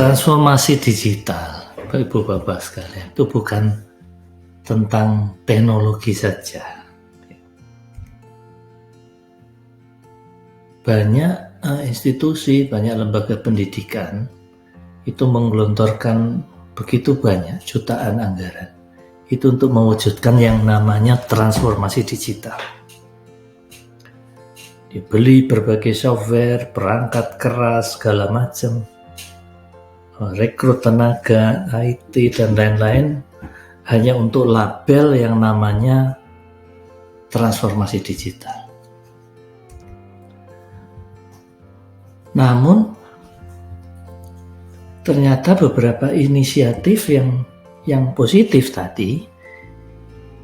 Transformasi digital, Ibu Bapak sekalian, itu bukan tentang teknologi saja. Banyak institusi, banyak lembaga pendidikan itu menggelontorkan begitu banyak jutaan anggaran itu untuk mewujudkan yang namanya transformasi digital. Dibeli berbagai software, perangkat keras, segala macam, rekrut tenaga, IT, dan lain-lain hanya untuk label yang namanya transformasi digital. Namun ternyata beberapa inisiatif yang positif tadi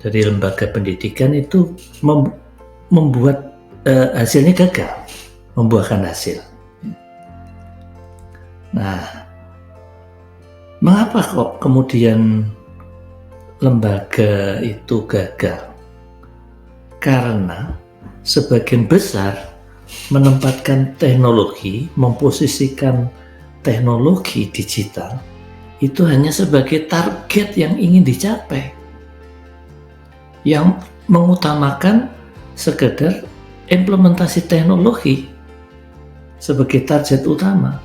dari lembaga pendidikan itu membuat hasilnya gagal, membuahkan hasil. Nah, mengapa kok kemudian lembaga itu gagal? Karena sebagian besar menempatkan teknologi, memposisikan teknologi digital itu hanya sebagai target yang ingin dicapai, yang mengutamakan sekedar implementasi teknologi sebagai target utama.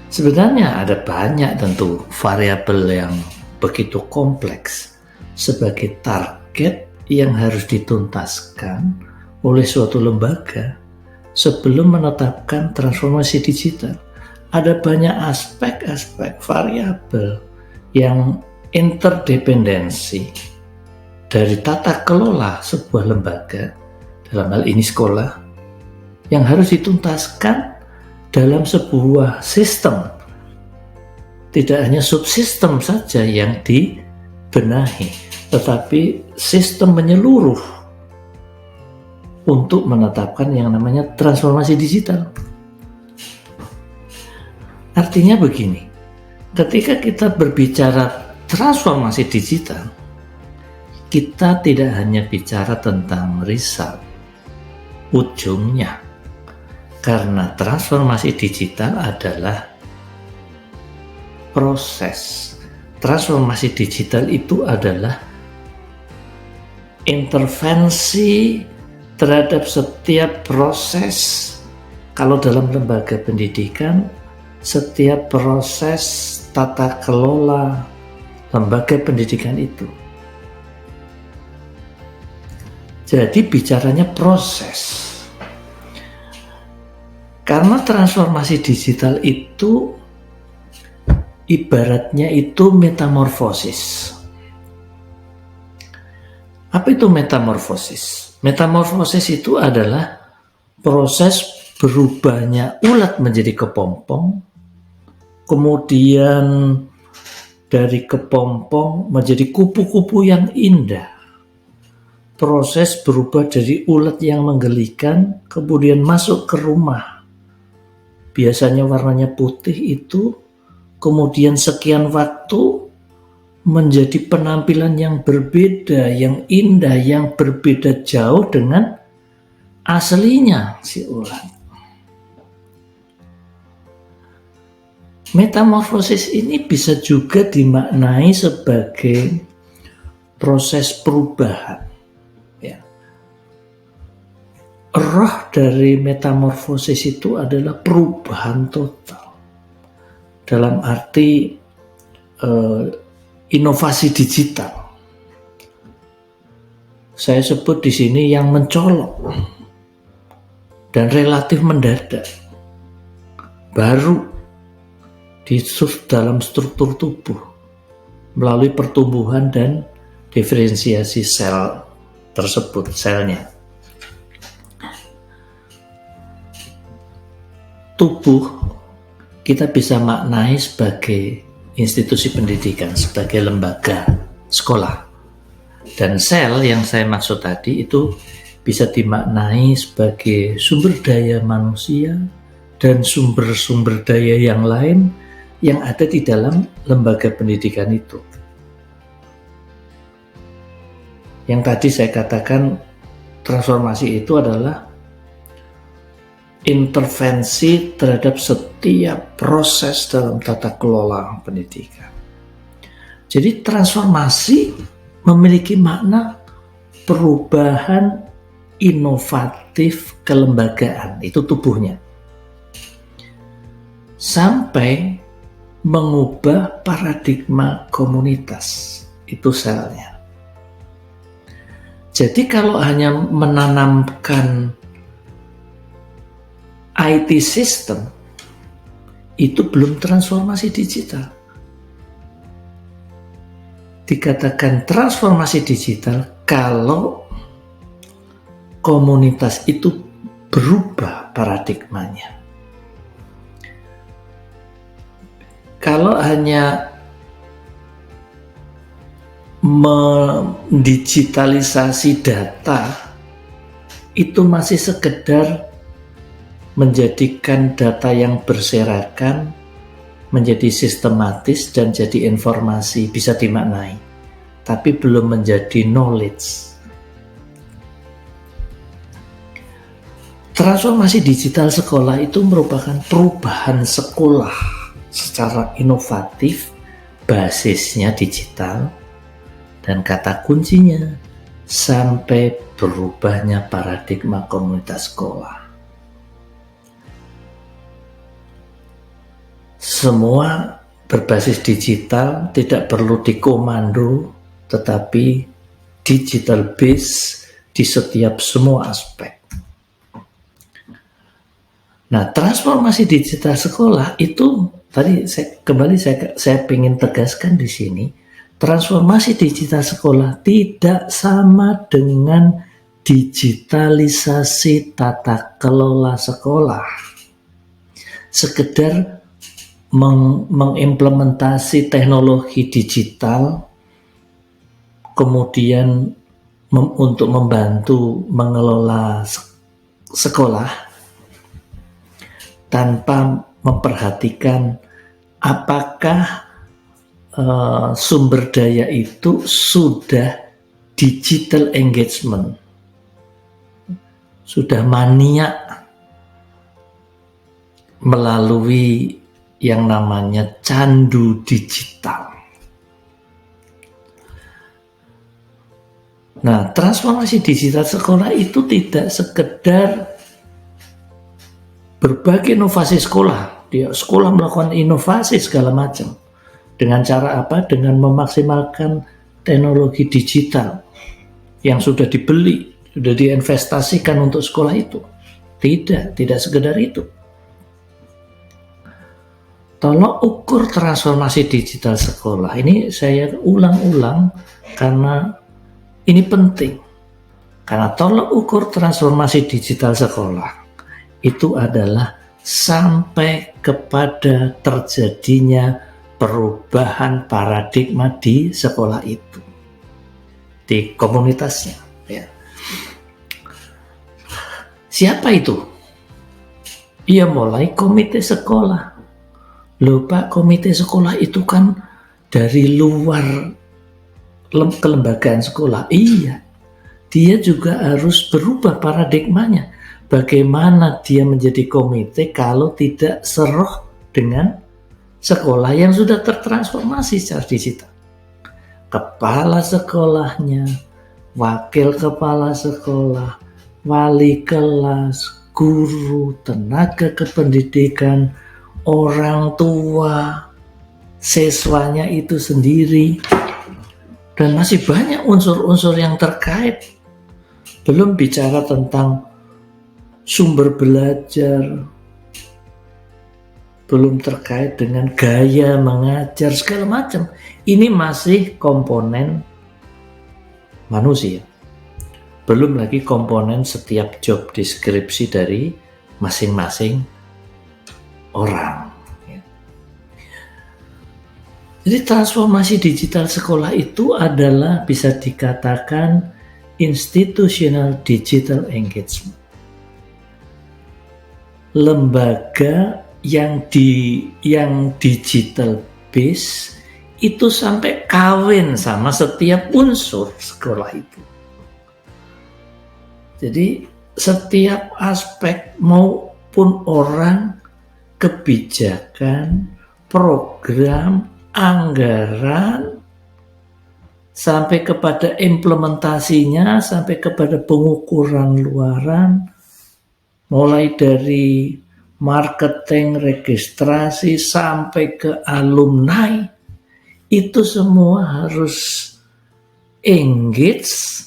Sebenarnya ada banyak tentu variabel yang begitu kompleks sebagai target yang harus dituntaskan oleh suatu lembaga sebelum menetapkan transformasi digital. Ada banyak aspek-aspek variabel yang interdependensi dari tata kelola sebuah lembaga, dalam hal ini sekolah, yang harus dituntaskan dalam sebuah sistem. Tidak hanya subsistem saja yang dibenahi, tetapi sistem menyeluruh untuk menetapkan yang namanya transformasi digital. Artinya begini, ketika kita berbicara transformasi digital, kita tidak hanya bicara tentang riset ujungnya, karena transformasi digital adalah proses. Transformasi digital itu adalah intervensi terhadap setiap proses. Kalau dalam lembaga pendidikan, setiap proses tata kelola lembaga pendidikan itu. Jadi bicaranya proses. Karena transformasi digital itu ibaratnya itu metamorfosis. Apa itu metamorfosis? Metamorfosis itu adalah proses berubahnya ulat menjadi kepompong, kemudian dari kepompong menjadi kupu-kupu yang indah. Proses berubah dari ulat yang menggelikan, kemudian masuk ke rumah. Biasanya warnanya putih itu, kemudian sekian waktu menjadi penampilan yang berbeda, yang indah, yang berbeda jauh dengan aslinya si ulat. Metamorfosis ini bisa juga dimaknai sebagai proses perubahan. Ya. Roh dari metamorfosis itu adalah perubahan total. Dalam arti inovasi digital. Saya sebut di sini yang mencolok dan relatif mendadak, baru di dalam struktur tubuh melalui pertumbuhan dan diferensiasi sel tersebut, selnya. Tubuh kita bisa maknai sebagai institusi pendidikan, sebagai lembaga sekolah. Dan sel yang saya maksud tadi itu bisa dimaknai sebagai sumber daya manusia dan sumber-sumber daya yang lain yang ada di dalam lembaga pendidikan itu. Yang tadi saya katakan transformasi itu adalah intervensi terhadap setiap proses dalam tata kelola pendidikan. Jadi transformasi memiliki makna perubahan inovatif kelembagaan, itu tubuhnya, sampai mengubah paradigma komunitas, itu selnya. Jadi kalau hanya menanamkan IT system, itu belum transformasi digital. Dikatakan transformasi digital kalau komunitas itu berubah paradigmanya. Kalau hanya mendigitalisasi data, itu masih sekedar menjadikan data yang berserakan menjadi sistematis dan jadi informasi bisa dimaknai, tapi belum menjadi knowledge. Transformasi digital sekolah itu merupakan perubahan sekolah secara inovatif, basisnya digital, dan kata kuncinya sampai berubahnya paradigma komunitas sekolah. Semua berbasis digital, tidak perlu dikomando, tetapi digital base di setiap semua aspek. Nah, transformasi digital sekolah itu tadi saya ingin tegaskan di sini, transformasi digital sekolah tidak sama dengan digitalisasi tata kelola sekolah. Sekedar mengimplementasi teknologi digital, kemudian untuk membantu mengelola sekolah tanpa memperhatikan apakah sumber daya itu sudah digital engagement, sudah maniak melalui yang namanya candu digital. Nah, transformasi digital sekolah itu tidak sekedar berbagai inovasi sekolah. Sekolah melakukan inovasi segala macam. Dengan cara apa? Dengan memaksimalkan teknologi digital yang sudah dibeli, sudah diinvestasikan untuk sekolah itu. Tidak sekedar itu. Tolok ukur transformasi digital sekolah. Ini saya ulang-ulang karena ini penting. Karena tolok ukur transformasi digital sekolah itu adalah sampai kepada terjadinya perubahan paradigma di sekolah itu, di komunitasnya. Ya. Siapa itu? Ia mulai komite sekolah. Loh Pak, komite sekolah itu kan dari luar kelembagaan sekolah. Iya, dia juga harus berubah paradigmanya. Bagaimana dia menjadi komite kalau tidak seroh dengan sekolah yang sudah tertransformasi secara digital. Kepala sekolahnya, wakil kepala sekolah, wali kelas, guru, tenaga kependidikan, orang tua, siswanya itu sendiri, dan masih banyak unsur-unsur yang terkait. Belum bicara tentang sumber belajar, belum terkait dengan gaya mengajar, segala macam. Ini masih komponen manusia. Belum lagi komponen setiap job deskripsi dari masing-masing orang. Jadi transformasi digital sekolah itu adalah bisa dikatakan institutional digital engagement. Lembaga yang digital base itu sampai kawin sama setiap unsur sekolah itu. Jadi setiap aspek mau pun orang, kebijakan, program, anggaran, sampai kepada implementasinya, sampai kepada pengukuran luaran, mulai dari marketing, registrasi, sampai ke alumni, itu semua harus engage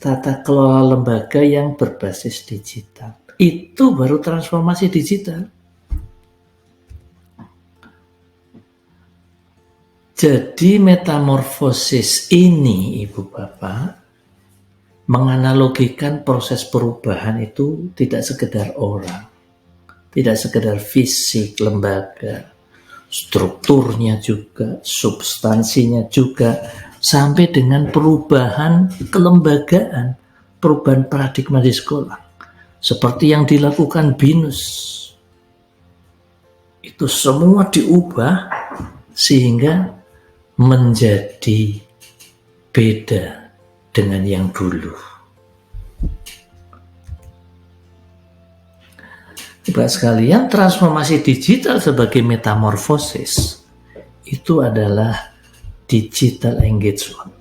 tata kelola lembaga yang berbasis digital. Itu baru transformasi digital. Jadi metamorfosis ini, Ibu Bapak, menganalogikan proses perubahan itu tidak sekedar orang, tidak sekedar fisik lembaga, strukturnya juga, substansinya juga, sampai dengan perubahan kelembagaan, perubahan paradigma di sekolah. Seperti yang dilakukan BINUS. Itu semua diubah sehingga menjadi beda dengan yang dulu. Bapak sekalian, transformasi digital sebagai metamorfosis itu adalah digital engagement.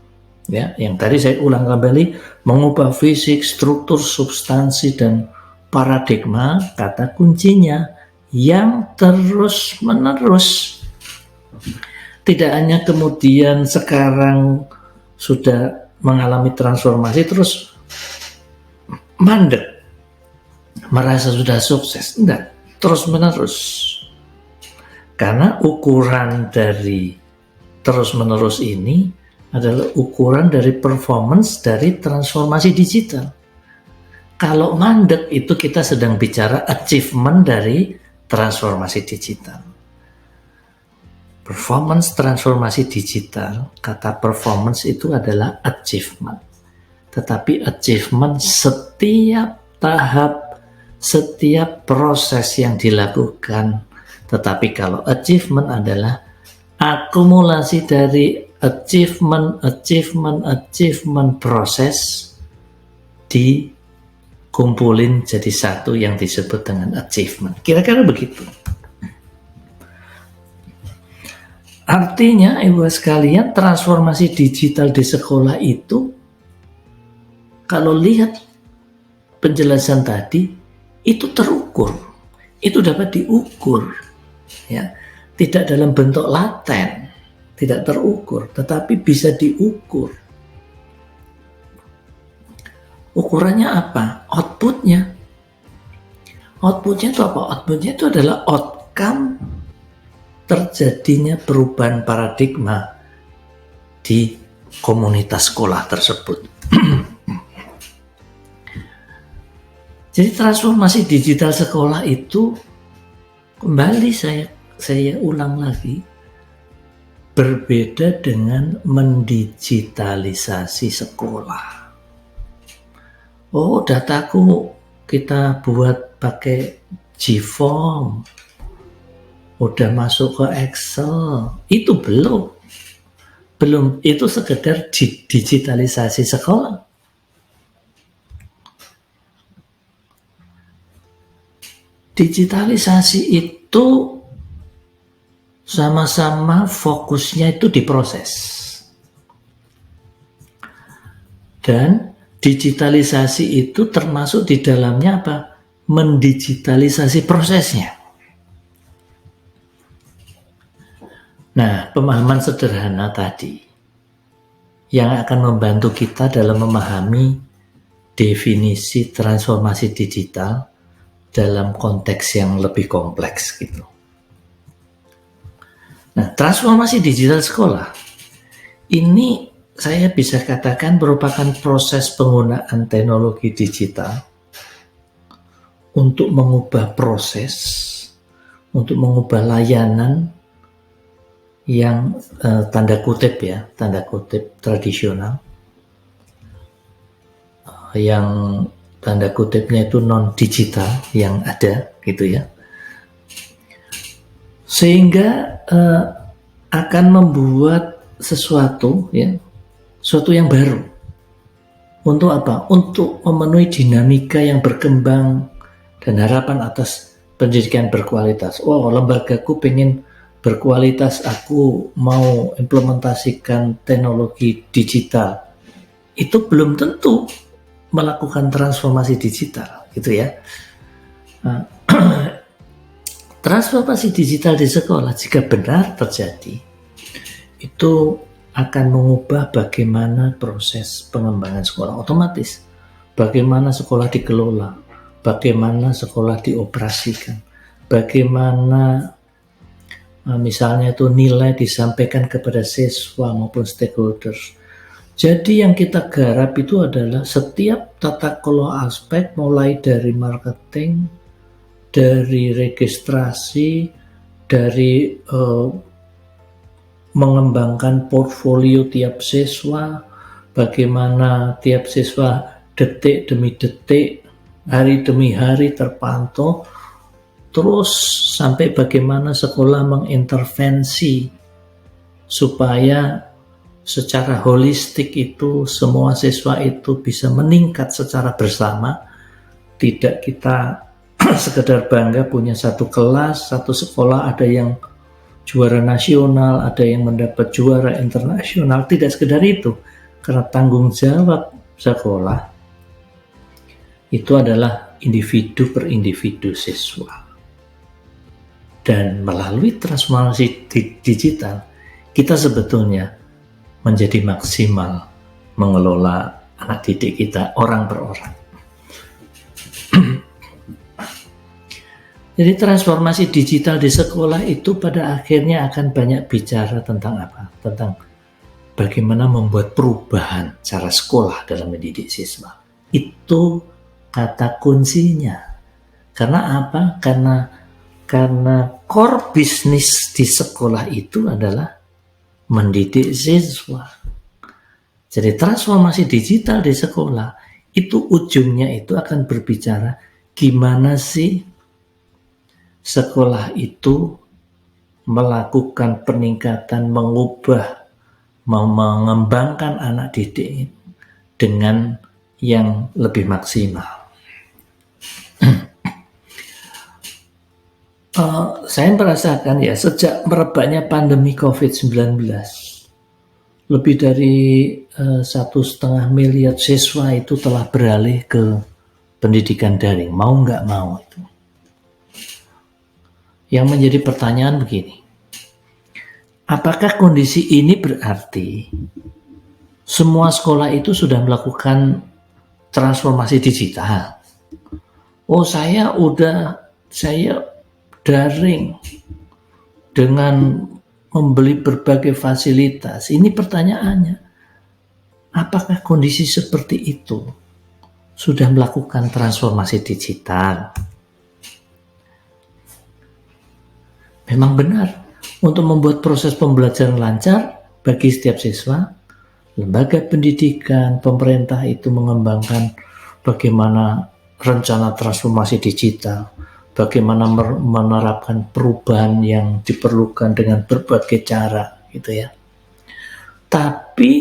Ya, yang tadi saya ulang kembali, mengubah fisik, struktur, substansi, dan paradigma, kata kuncinya yang terus-menerus. Tidak hanya kemudian sekarang sudah mengalami transformasi terus mandek, merasa sudah sukses. Enggak, terus-menerus. Karena ukuran dari terus-menerus ini adalah ukuran dari performance dari transformasi digital. Kalau mandek itu kita sedang bicara achievement dari transformasi digital. Performance transformasi digital, kata performance itu adalah achievement. Tetapi achievement setiap tahap, setiap proses yang dilakukan. Tetapi kalau achievement adalah akumulasi dari achievement proses dikumpulin jadi satu yang disebut dengan achievement. Kira-kira begitu. Artinya, Ibu sekalian, transformasi digital di sekolah itu, kalau lihat penjelasan tadi, itu terukur, itu dapat diukur, ya, tidak dalam bentuk laten, tidak terukur, tetapi bisa diukur. Ukurannya apa? Outputnya. Outputnya itu apa? Outputnya itu adalah outcome terjadinya perubahan paradigma di komunitas sekolah tersebut. Jadi transformasi digital sekolah itu, kembali saya ulang lagi, berbeda dengan mendigitalisasi sekolah. Oh, dataku kita buat pakai G-Form, udah masuk ke Excel. Itu belum, itu sekedar digitalisasi sekolah. Digitalisasi itu sama-sama fokusnya itu di proses. Dan digitalisasi itu termasuk di dalamnya apa? Mendigitalisasi prosesnya. Nah, pemahaman sederhana tadi yang akan membantu kita dalam memahami definisi transformasi digital dalam konteks yang lebih kompleks gitu. Nah, transformasi digital sekolah ini saya bisa katakan merupakan proses penggunaan teknologi digital untuk mengubah proses, untuk mengubah layanan yang tanda kutip tradisional, yang tanda kutipnya itu non digital yang ada gitu ya, sehingga akan membuat sesuatu yang baru. Untuk apa? Untuk memenuhi dinamika yang berkembang dan harapan atas pendidikan berkualitas. Oh, lembagaku pengen berkualitas, aku mau implementasikan teknologi digital. Itu belum tentu melakukan transformasi digital, gitu ya. Transformasi digital di sekolah jika benar terjadi, itu akan mengubah bagaimana proses pengembangan sekolah otomatis, bagaimana sekolah dikelola, bagaimana sekolah dioperasikan, bagaimana misalnya itu nilai disampaikan kepada siswa maupun stakeholders. Jadi yang kita garap itu adalah setiap tata kelola aspek, mulai dari marketing, dari registrasi, dari mengembangkan portfolio tiap siswa, bagaimana tiap siswa detik demi detik, hari demi hari terpantau, terus sampai bagaimana sekolah mengintervensi supaya secara holistik itu semua siswa itu bisa meningkat secara bersama. Tidak kita sekedar bangga punya satu kelas, satu sekolah ada yang juara nasional, ada yang mendapat juara internasional. Tidak sekedar itu, karena tanggung jawab sekolah itu adalah individu per individu siswa. Dan melalui transformasi digital, kita sebetulnya menjadi maksimal mengelola anak didik kita orang per orang. Jadi transformasi digital di sekolah itu pada akhirnya akan banyak bicara tentang apa? Tentang bagaimana membuat perubahan cara sekolah dalam mendidik siswa. Itu kata kuncinya. Karena apa? Karena core bisnis di sekolah itu adalah mendidik siswa. Jadi transformasi digital di sekolah itu ujungnya itu akan berbicara gimana sih sekolah itu melakukan peningkatan, mengubah, mengembangkan anak didik dengan yang lebih maksimal. Saya merasakan ya sejak merebaknya pandemi COVID-19, lebih dari 1,5 miliar siswa itu telah beralih ke pendidikan daring, mau nggak mau itu. Yang menjadi pertanyaan begini, apakah kondisi ini berarti semua sekolah itu sudah melakukan transformasi digital? Oh, saya daring dengan membeli berbagai fasilitas. Ini pertanyaannya, apakah kondisi seperti itu sudah melakukan transformasi digital? Memang benar, untuk membuat proses pembelajaran lancar bagi setiap siswa, lembaga pendidikan, pemerintah itu mengembangkan bagaimana rencana transformasi digital, bagaimana menerapkan perubahan yang diperlukan dengan berbagai cara, gitu ya. Tapi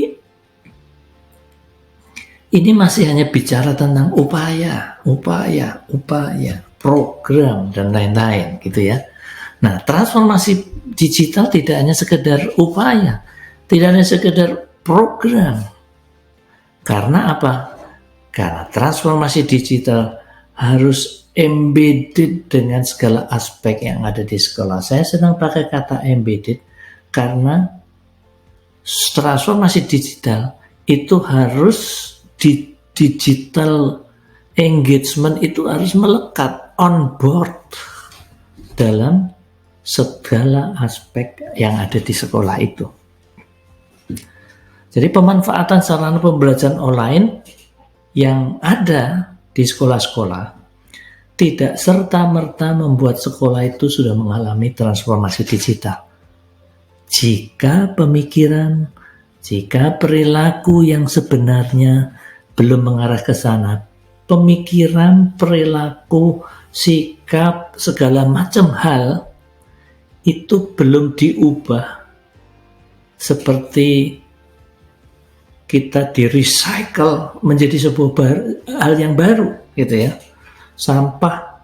ini masih hanya bicara tentang upaya, program dan lain-lain, gitu ya. Nah, transformasi digital tidak hanya sekedar upaya, tidak hanya sekedar program. Karena apa? Karena transformasi digital harus embedded dengan segala aspek yang ada di sekolah. Saya sedang pakai kata embedded karena transformasi digital itu harus di digital engagement itu harus melekat on board dalam segala aspek yang ada di sekolah itu. Jadi pemanfaatan sarana pembelajaran online yang ada di sekolah-sekolah tidak serta-merta membuat sekolah itu sudah mengalami transformasi digital. Jika pemikiran, jika perilaku yang sebenarnya belum mengarah ke sana, pemikiran, perilaku, sikap, segala macam hal itu belum diubah seperti kita di-recycle menjadi sebuah hal yang baru, gitu ya. Sampah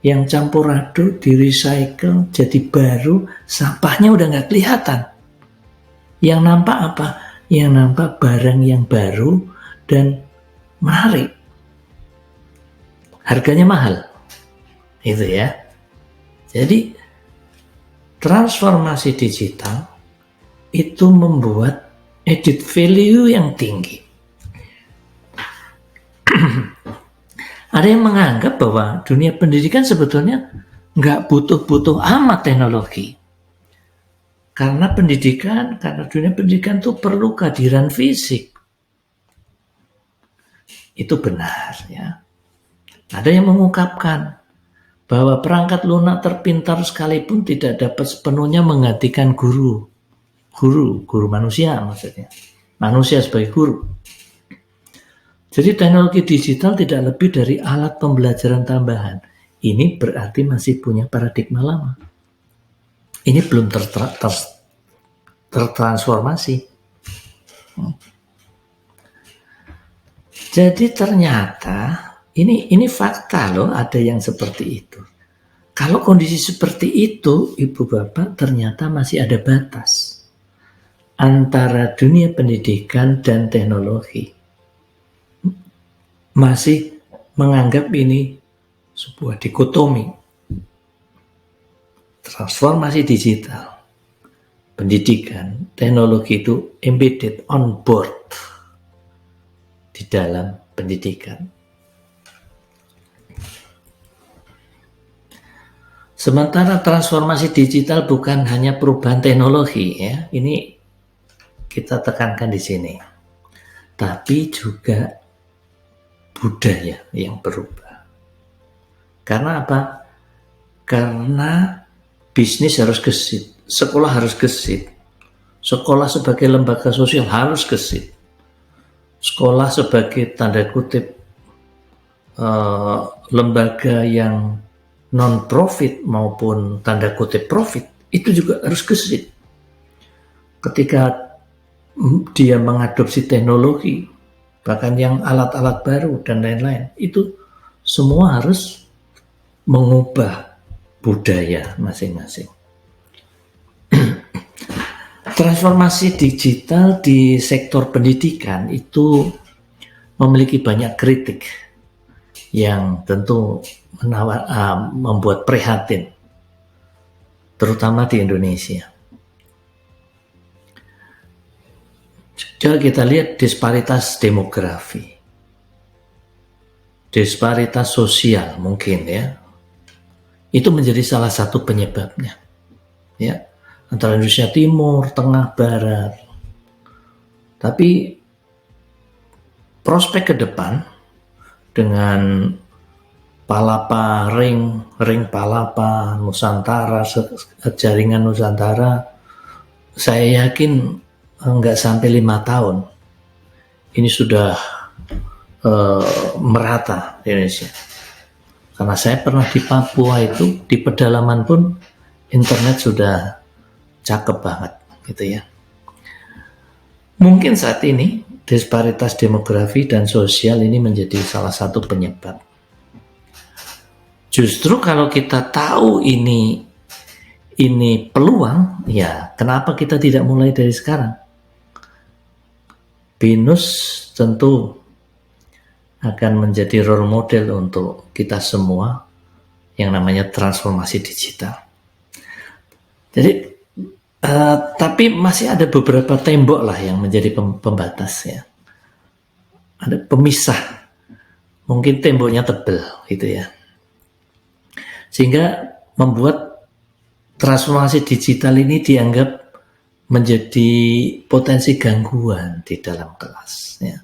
yang campur aduk, di recycle, jadi baru, sampahnya udah nggak kelihatan. Yang nampak apa? Yang nampak barang yang baru dan menarik. Harganya mahal. Itu ya. Jadi transformasi digital itu membuat added value yang tinggi. Ada yang menganggap bahwa dunia pendidikan sebetulnya nggak butuh-butuh amat teknologi. Karena dunia pendidikan itu perlu kehadiran fisik. Itu benar ya. Ada yang mengungkapkan bahwa perangkat lunak terpintar sekalipun tidak dapat sepenuhnya menggantikan guru manusia maksudnya. Manusia sebagai guru. Jadi teknologi digital tidak lebih dari alat pembelajaran tambahan. Ini berarti masih punya paradigma lama. Ini belum tertransformasi. Jadi ternyata ini fakta loh, ada yang seperti itu. Kalau kondisi seperti itu, Ibu Bapak, ternyata masih ada batas antara dunia pendidikan dan teknologi. Masih menganggap ini sebuah dikotomi. Transformasi digital, pendidikan, teknologi itu embedded on board di dalam pendidikan. Sementara transformasi digital bukan hanya perubahan teknologi ya, ini kita tekankan di sini, tapi juga budaya yang berubah. Karena apa? Karena bisnis harus gesit, sekolah harus gesit, sekolah sebagai lembaga sosial harus gesit, sekolah sebagai tanda kutip lembaga yang non-profit maupun tanda kutip profit itu juga harus gesit. Ketika dia mengadopsi teknologi, bahkan yang alat-alat baru dan lain-lain, itu semua harus mengubah budaya masing-masing. Transformasi digital di sektor pendidikan itu memiliki banyak kritik yang tentu membuat prihatin, terutama di Indonesia. Coba kita lihat disparitas demografi, disparitas sosial mungkin ya. Itu menjadi salah satu penyebabnya. Ya, antara Indonesia Timur, Tengah, Barat. Tapi prospek ke depan dengan Palapa Ring Palapa, Nusantara, jaringan Nusantara, saya yakin nggak sampai 5 tahun ini sudah merata di Indonesia. Karena saya pernah di Papua itu, di pedalaman pun internet sudah cakep banget gitu ya. Mungkin saat ini disparitas demografi dan sosial ini menjadi salah satu penyebab. Justru kalau kita tahu ini peluang, ya kenapa kita tidak mulai dari sekarang? BINUS tentu akan menjadi role model untuk kita semua yang namanya transformasi digital. Jadi tapi masih ada beberapa tembok lah yang menjadi pembatas ya. Ada pemisah. Mungkin temboknya tebal gitu ya. Sehingga membuat transformasi digital ini dianggap menjadi potensi gangguan di dalam kelas ya.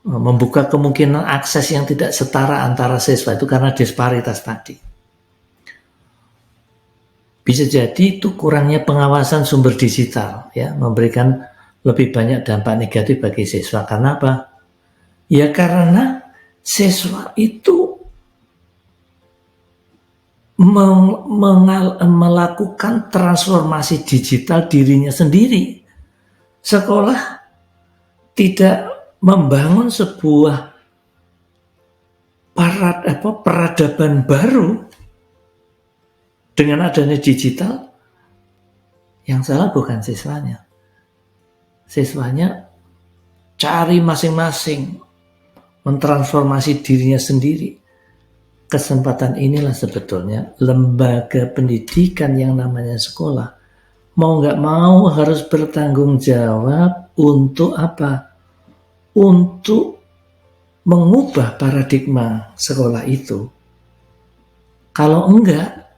Membuka kemungkinan akses yang tidak setara antara siswa itu karena disparitas tadi. Bisa jadi itu kurangnya pengawasan sumber digital ya, memberikan lebih banyak dampak negatif bagi siswa. Karena apa? Ya karena siswa itu melakukan transformasi digital dirinya sendiri. Sekolah tidak membangun sebuah peradaban baru Dengan adanya digital, yang salah bukan siswanya. Siswanya cari masing-masing, mentransformasi dirinya sendiri. Kesempatan inilah sebetulnya lembaga pendidikan yang namanya sekolah mau nggak mau harus bertanggung jawab untuk apa? Untuk mengubah paradigma sekolah itu. Kalau enggak,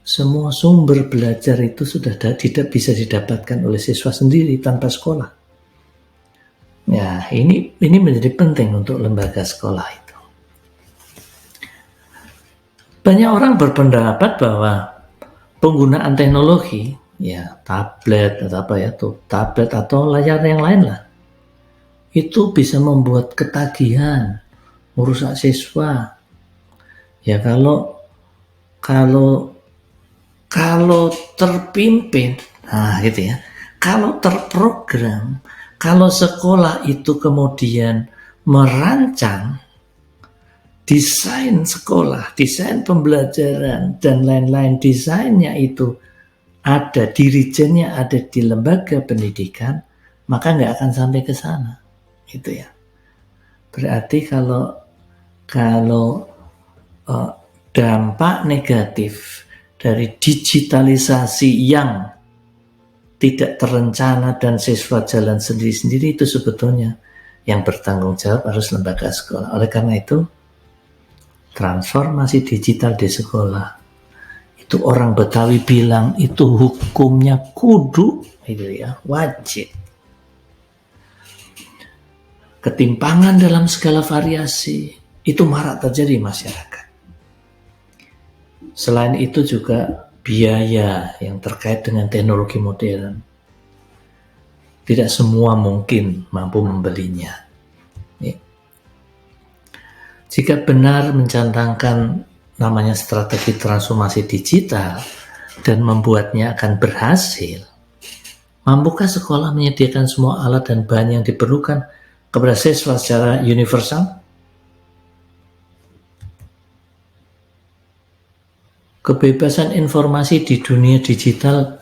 semua sumber belajar itu sudah tidak bisa didapatkan oleh siswa sendiri tanpa sekolah. Ya, ini menjadi penting untuk lembaga sekolah itu. Banyak orang berpendapat bahwa penggunaan teknologi, ya tablet atau apa ya tuh, tablet atau layar yang lain lah, itu bisa membuat ketagihan, merusak siswa. Ya kalau terpimpin, nah gitu ya, kalau terprogram, kalau sekolah itu kemudian merancang desain sekolah, desain pembelajaran, dan lain-lain, desainnya itu ada, dirijennya ada di lembaga pendidikan, maka nggak akan sampai ke sana. Gitu ya. Berarti kalau dampak negatif dari digitalisasi yang tidak terencana dan siswa jalan sendiri-sendiri, itu sebetulnya yang bertanggung jawab harus lembaga sekolah. Oleh karena itu, transformasi digital di sekolah itu orang Betawi bilang itu hukumnya kudu, itu ya, wajib. Ketimpangan dalam segala variasi itu marak terjadi di masyarakat. Selain itu juga biaya yang terkait dengan teknologi modern. Tidak semua mungkin mampu membelinya. Jika benar mencantangkan namanya strategi transformasi digital dan membuatnya akan berhasil, mampukah sekolah menyediakan semua alat dan bahan yang diperlukan kepada siswa secara universal? Kebebasan informasi di dunia digital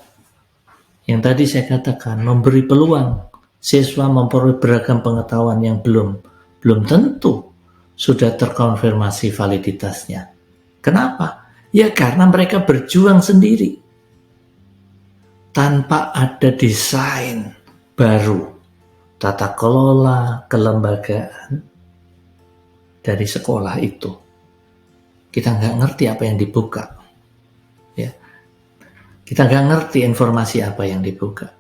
yang tadi saya katakan memberi peluang siswa memperoleh beragam pengetahuan yang belum tentu sudah terkonfirmasi validitasnya. Kenapa? Ya karena mereka berjuang sendiri tanpa ada desain baru, tata kelola, kelembagaan dari sekolah itu. Kita nggak ngerti apa yang dibuka. Ya. Kita nggak ngerti informasi apa yang dibuka.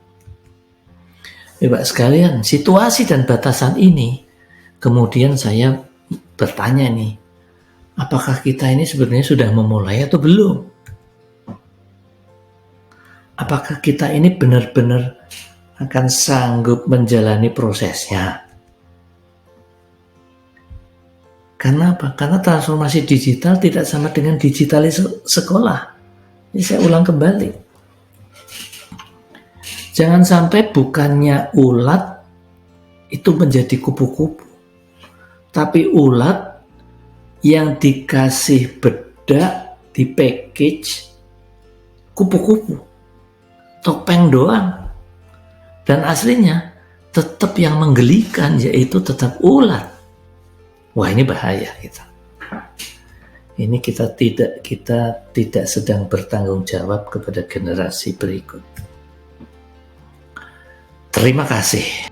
Bapak sekalian, situasi dan batasan ini, kemudian saya bertanya nih, apakah kita ini sebenarnya sudah memulai atau belum? Apakah kita ini benar-benar akan sanggup menjalani prosesnya? Karena apa? Karena transformasi digital tidak sama dengan digitalis sekolah. Ini saya ulang kembali. Jangan sampai bukannya ulat itu menjadi kupu-kupu, tapi ulat yang dikasih bedak, di package kupu-kupu, topeng doang, dan aslinya tetap yang menggelikan, yaitu tetap ulat. Wah, ini bahaya kita. Ini kita tidak sedang bertanggung jawab kepada generasi berikut. Terima kasih.